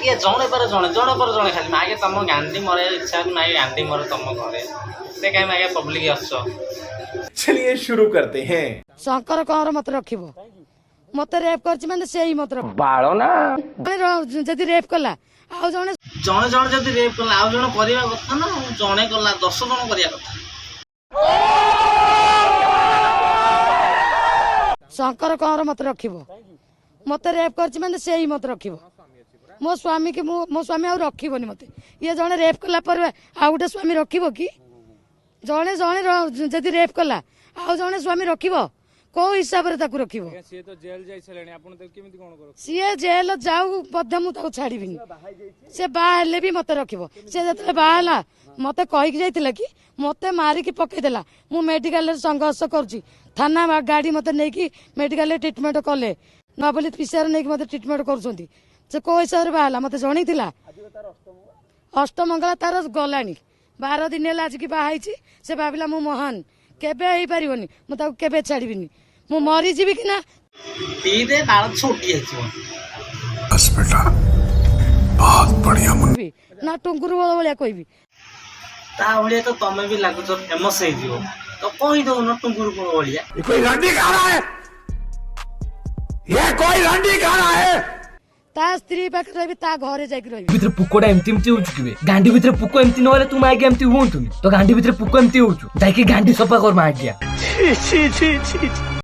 मागे जणे पर जणे खाली मागे तुम गांधी मरे इच्छा मागे गांधी मरे तुम घरे से कहीं मागे पब्लिक आसो। चलिए शुरू करते हैं। शंकर कौर मत रखिबो मत रेप करछि माने सेही मत रख बाळो ना जदि रेप कला आउ जणे जणे जणे जदि रेप कला आउ जणे करिया कथा ना जणे कला 10 जण करिया कथा। शंकर कौर मत रखिबो मत रेप करछि माने सेही मत रखिबो मो स्वामी के मो स्वामी आउ रखिबोनी मते ये जणे रेप कला पर आ गुटे स्वामी रखिबो कि जणे जणे जदि रेप कला आउ जणे स्वामी रखिबो को हिसाब रे ताकू रखिबो सी तो जेल जाई छलेनी आपन तो केमिति कोन करो सी जेल जाऊ बद्ध मु ताकू छाड़ीबिनी से बा हेले भी मते रखिबो से जतले बा हला मते कहि जाइतिला कि मते मारी की पकई देला मु मेडिकल रे संघर्ष करछि थाना गाड़ी मते नै कि मेडिकल रे ट्रीटमेंट कले न बोली पीसीआर नै कि मते ट्रीटमेंट करछंती से को हिसाब रे बा हला मते जणीतिला अष्टमंगला तार गलानी 12 दिन हेला आज की बा हाइछि से भाबिला मु महान केबे हेई परिवनी मु ताकू केबे छाड़ीबिनी मु मरी जीवी कि ना पी दे बाल छोटी है बस बेटा बहुत बढ़िया मुन्नी ना टुंकुर भलिया कहबी ता भलिया तो तमे भी लागु तो फेमस हे जीवो तो कहि दो न टुंकुर को भलिया ये कोई रंडी खा रहा है, ये कोई रंडी खा रहा है। ता स्त्री पाखे रही ता घरे जाइक रही भितर पुकोडा एमती एमती होचु किबे गांडी भितर पुको एमती नहले तू मागे एमती होंतुनी तो गांडी भितर पुको एमती होचु जाई कि गांडी सफा कर मागिया। छी छी छी छी